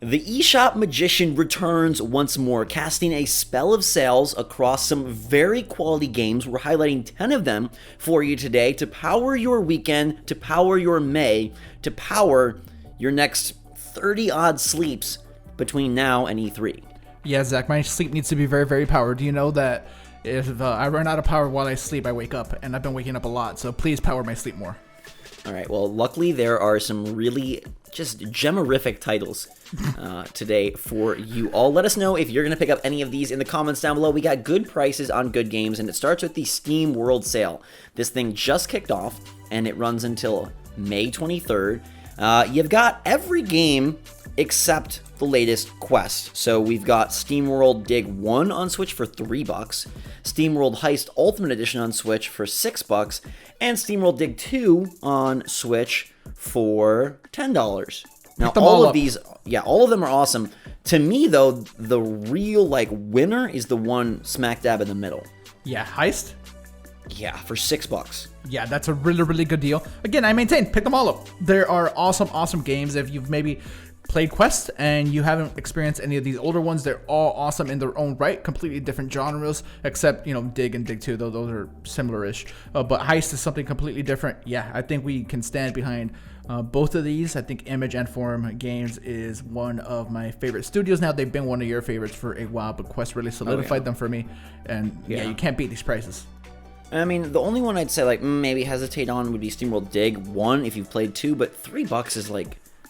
The eShop magician returns once more, casting a spell of sales across some very quality games. We're highlighting 10 of them for you today to power your weekend, to power your May, to power your next 30-odd sleeps between now and E3. Yeah, Zach, my sleep needs to be very, very powered. Do you know that if I run out of power while I sleep, I wake up, and I've been waking up a lot, so please power my sleep more. All right, well, luckily there are some really just gemmerific titles today for you all. Let us know if you're going to pick up any of these in the comments down below. We got good prices on good games, and it starts with the SteamWorld sale. This thing just kicked off, and it runs until May 23rd. You've got every game except the latest Quest. So we've got SteamWorld Dig 1 on Switch for $3, SteamWorld Heist Ultimate Edition on Switch for $6, and SteamWorld Dig 2 on Switch for $10. Now all of these, all of them are awesome. To me though, the real winner is the one smack dab in the middle. Yeah, Heist? Yeah, for $6. Yeah, that's a really, really good deal. Again, I maintain, pick them all up. There are awesome, awesome games. If you've maybe played Quest and you haven't experienced any of these older ones, they're all awesome in their own right. Completely different genres, except, Dig and Dig 2, though those are similar-ish. But Heist is something completely different. Yeah, I think we can stand behind both of these. I think Image and Forum Games is one of my favorite studios now. They've been one of your favorites for a while, but Quest really solidified them for me. And yeah, you can't beat these prices. I mean, the only one I'd say maybe hesitate on would be SteamWorld Dig 1 if you've played 2, but $3 is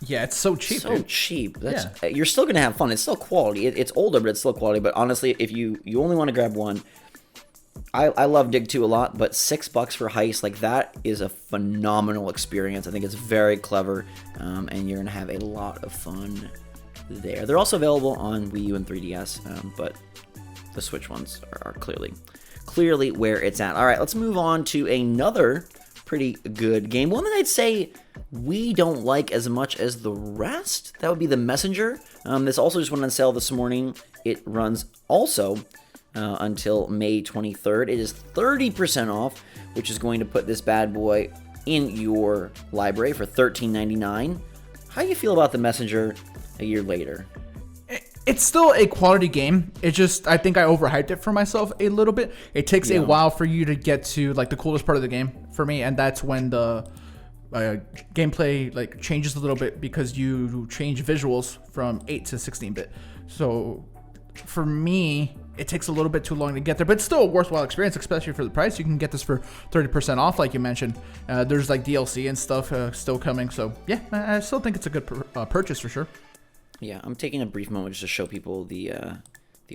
yeah, it's so cheap. So cheap. You're still gonna have fun. It's still quality. It's older, but it's still quality. But honestly, if you only want to grab one, I love Dig 2 a lot, but $6 for Heist, that is a phenomenal experience. I think it's very clever, and you're gonna have a lot of fun there. They're also available on Wii U and 3DS, but the Switch ones are clearly where it's at. All right, let's move on to another pretty good game. One that I'd say we don't like as much as the rest. That would be The Messenger. This also just went on sale this morning. It runs also until May 23rd. It is 30% off, which is going to put this bad boy in your library for $13.99. How do you feel about The Messenger a year later? It's still a quality game. It just, I think I overhyped it for myself a little bit. It takes a while for you to get to the coolest part of the game for me, and that's when the gameplay changes a little bit because you change visuals from 8 to 16-bit. So for me, it takes a little bit too long to get there, but it's still a worthwhile experience, especially for the price. You can get this for 30% off, like you mentioned. There's DLC and stuff still coming. So yeah, I still think it's a good purchase for sure. Yeah, I'm taking a brief moment just to show people the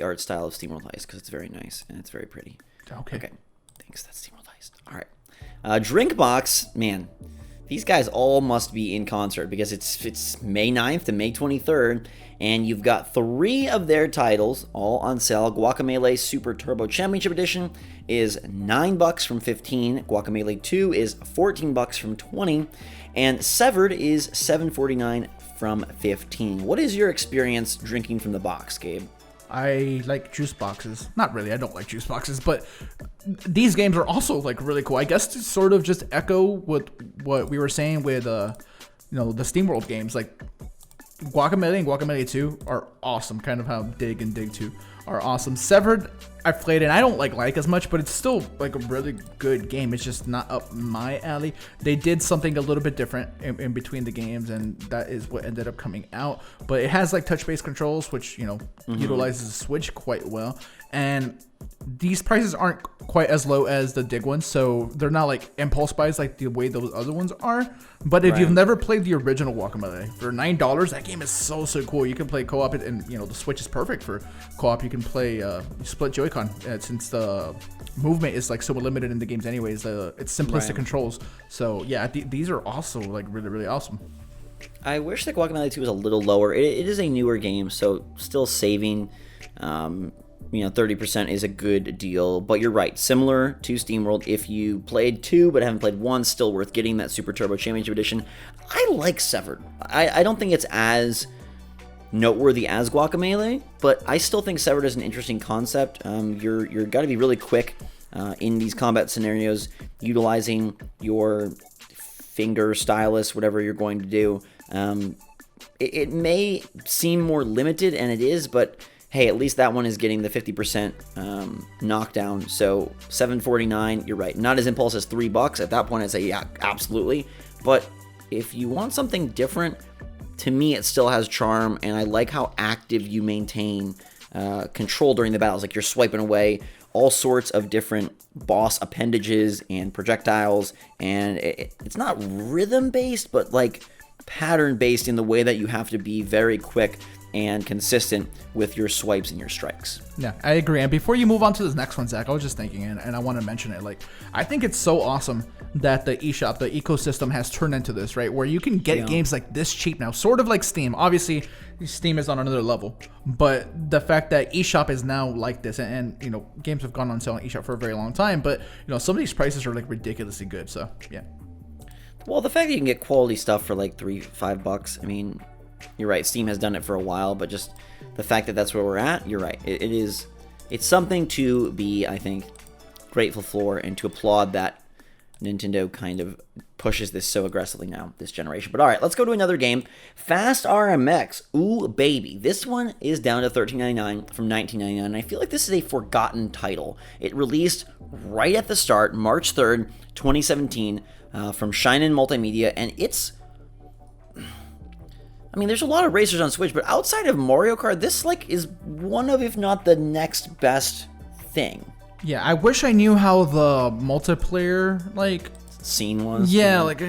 art style of SteamWorld Heist because it's very nice and it's very pretty. Okay. Thanks. That's SteamWorld Heist. All right. Drinkbox, man, these guys all must be in concert because it's May 9th to May 23rd, and you've got 3 of their titles all on sale. Guacamelee Super Turbo Championship Edition is $9 from $15. Guacamelee 2 is $14 from $20, and Severed is $7.49 from $15. What is your experience drinking from the box, Gabe? I like juice boxes. Not really, I don't like juice boxes, but these games are also really cool. I guess to sort of just echo what we were saying with the SteamWorld games, Guacamelee and Guacamelee 2 are awesome, kind of how Dig and Dig 2 are awesome. Severed, I've played it, and I don't like as much, but it's still a really good game. It's just not up my alley. They did something a little bit different in between the games, and that is what ended up coming out. But it has touch-based controls, which utilizes the Switch quite well. And these prices aren't quite as low as the Dig ones, so they're not impulse buys the way those other ones are. But if you've never played the original Guacamelee, for $9, that game is so cool. You can play co-op, and the Switch is perfect for co-op. You can play split Joy-Con since the movement is so limited in the games anyways. It's simplistic controls. So yeah, these are also really, really awesome. I wish that Guacamelee 2 was a little lower. It is a newer game, so still saving 30% is a good deal, but you're right. Similar to SteamWorld, if you played 2 but haven't played 1, still worth getting that Super Turbo Championship Edition. I like Severed. I don't think it's as noteworthy as Guacamelee, but I still think Severed is an interesting concept. You're got to be really quick in these combat scenarios, utilizing your finger stylus, whatever you're going to do. it may seem more limited, and it is, but hey, at least that one is getting the 50% knockdown. So $7.49, you're right. Not as impulse as $3. At that point, I'd say, yeah, absolutely. But if you want something different, to me, it still has charm, and I like how active you maintain control during the battles. Like, you're swiping away all sorts of different boss appendages and projectiles, and it's not rhythm-based, but, like, pattern-based in the way that you have to be very quick and consistent with your swipes and your strikes. Yeah, I agree. And before you move on to this next one, Zach, I was just thinking, and I want to mention it. Like, I think it's so awesome that the eShop, the ecosystem, has turned into this, right? Where you can get games like this cheap now, sort of like Steam. Obviously, Steam is on another level, but the fact that eShop is now like this, and you know, games have gone on sale on eShop for a very long time, but you know, some of these prices are like ridiculously good. So yeah. Well, the fact that you can get quality stuff for like $3-5, I mean, you're right. Steam has done it for a while, but just the fact that that's where we're at, you're right. It's something to be, I think, grateful for, and to applaud that Nintendo kind of pushes this so aggressively now, this generation. But all right, let's go to another game. Fast RMX. Ooh, baby. This one is down to $13.99 from $19.99. And I feel like this is a forgotten title. It released right at the start, March 3rd, 2017, from Shinen Multimedia, and it's... I mean, there's a lot of racers on Switch, but outside of Mario Kart, this, like, is one of, if not the next best thing. Yeah, I wish I knew how the multiplayer, like... scene was. Yeah, like...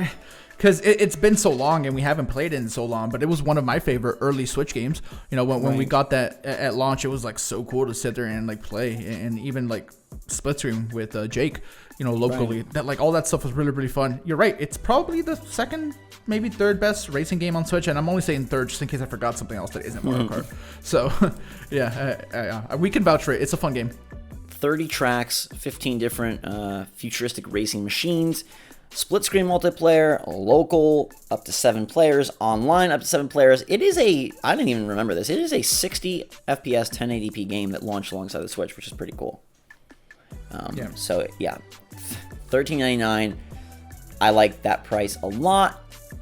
Because it's been so long, and we haven't played it in so long, but it was one of my favorite early Switch games. You know, when we got that at launch, it was, like, so cool to sit there and, like, play, and even, like, split screen with Jake, you know, locally. Right. That, like, all that stuff was really, really fun. You're right. It's probably the second, maybe third best racing game on Switch, and I'm only saying third just in case I forgot something else that isn't Mario Kart. So, yeah, we can vouch for it. It's a fun game. 30 tracks, 15 different futuristic racing machines, split screen multiplayer, local up to 7 players, online up to 7 players. It is I didn't even remember this. It is a 60 FPS 1080p game that launched alongside the Switch, which is pretty cool. So yeah, $13.99. I like that price a lot.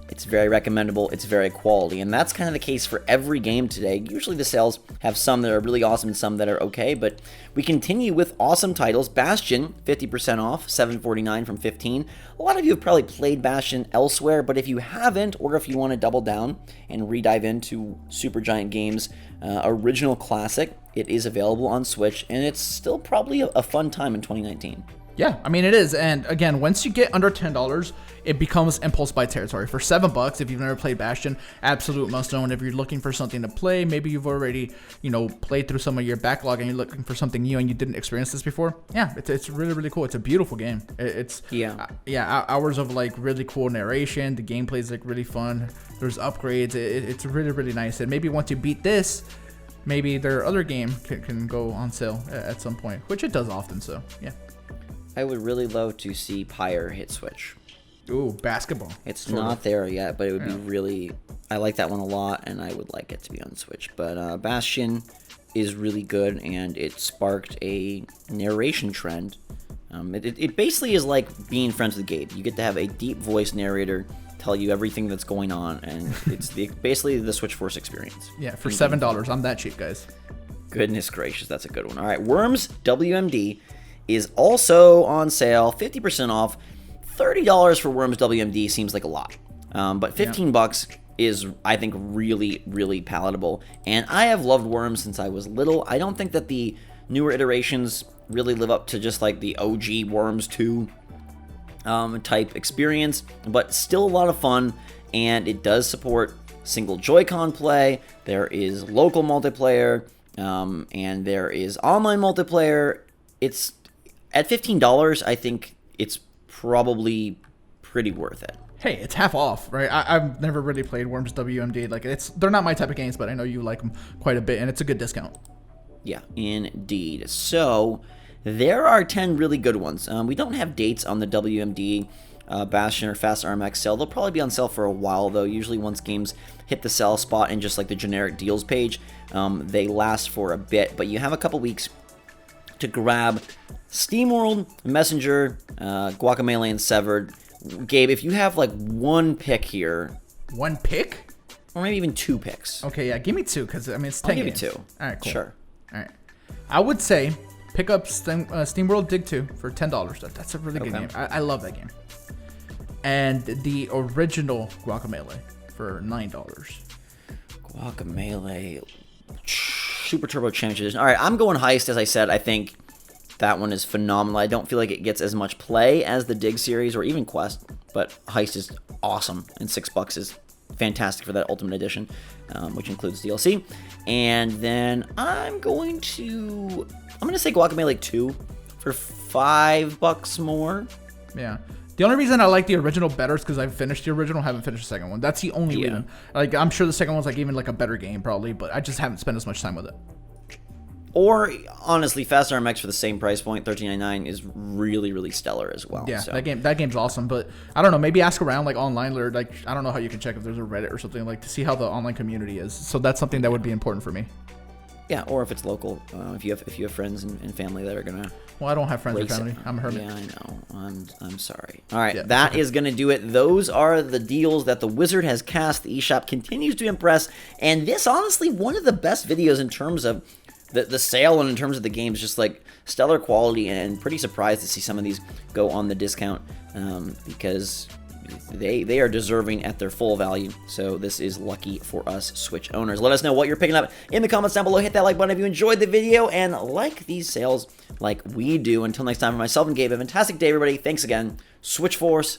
It's very recommendable. It's very quality. And that's kind of the case for every game today. Usually the sales have some that are really awesome and some that are okay. But we continue with awesome titles. Bastion, 50% off, $7.49 from $15. A lot of you have probably played Bastion elsewhere. But if you haven't, or if you want to double down and re-dive into Supergiant Games' original classic, it is available on Switch. And it's still probably a fun time in 2019. Yeah, I mean, it is. And again, once you get under $10, it becomes impulse buy territory. For $7, if you've never played Bastion, absolute must own. If you're looking for something to play, maybe you've already, you know, played through some of your backlog and you're looking for something new and you didn't experience this before. Yeah, it's really, really cool. It's a beautiful game. It's hours of like really cool narration. The gameplay is like really fun. There's upgrades. It's really, really nice. And maybe once you beat this, maybe their other game can go on sale at some point, which it does often. So yeah. I would really love to see Pyre hit Switch. Ooh, basketball. It's not there yet, but it would be really... I like that one a lot, and I would like it to be on Switch. But Bastion is really good, and it sparked a narration trend. It basically is like being friends with Gabe. You get to have a deep voice narrator tell you everything that's going on, and it's basically the SwitchForce experience. Yeah, for $7. I'm that cheap, guys. Goodness gracious, that's a good one. All right, Worms WMD is also on sale, 50% off. $30 for Worms WMD seems like a lot, but $15 is, I think, really, really palatable. And I have loved Worms since I was little. I don't think that the newer iterations really live up to just like the OG Worms 2 type experience, but still a lot of fun. And it does support single Joy-Con play. There is local multiplayer, and there is online multiplayer. It's at $15, I think it's probably pretty worth it. Hey, it's half off, right? I've never really played Worms WMD. Like, they're not my type of games, but I know you like them quite a bit, and it's a good discount. Yeah, indeed. So there are 10 really good ones. We don't have dates on the WMD Bastion or Fast RMX sale. They'll probably be on sale for a while, though. Usually once games hit the sell spot in just like the generic deals page, they last for a bit. But you have a couple weeks to grab SteamWorld, Messenger, Guacamelee, and Severed. Gabe, if you have like one pick here. One pick? or maybe even 2 picks. Okay, yeah, give me 2 because I mean it's 10 I'll give games. you 2. All right, cool. Sure. All right, I would say pick up SteamWorld Dig 2 for $10. That's a really good game. I love that game. And the original Guacamelee for $9. Guacamelee Super Turbo Championship Edition. All right, I'm going Heist. As I said, I think that one is phenomenal. I don't feel like it gets as much play as the Dig series or even Quest, but Heist is awesome, and $6 is fantastic for that Ultimate Edition, which includes DLC. And then I'm going to say Guacamelee 2 for $5 more. Yeah. The only reason I like the original better is because I've finished the original, haven't finished the second one. That's the only reason. Like, I'm sure the second one's like even like a better game probably, but I just haven't spent as much time with it. Or honestly, Fast RMX for the same price point, $13.99, is really, really stellar as well. Yeah, so. that game's awesome. But I don't know, maybe ask around like online or like I don't know how you can check if there's a Reddit or something like to see how the online community is. So that's something that would be important for me. Yeah, or if it's local, if you have friends and family that are gonna. Well, I don't have friends or family. I'm a hermit. Yeah, I know. I'm sorry. All right, that is gonna do it. Those are the deals that the Wizard has cast. The eShop continues to impress, and this honestly one of the best videos in terms of the sale and in terms of the games. Just like stellar quality, and pretty surprised to see some of these go on the discount because they are deserving at their full value. So this is lucky for us Switch owners. Let us know what you're picking up in the comments down below. Hit that like button if you enjoyed the video and like these sales like we do. Until next time, for myself and Gabe, have a fantastic day, everybody. Thanks again. SwitchForce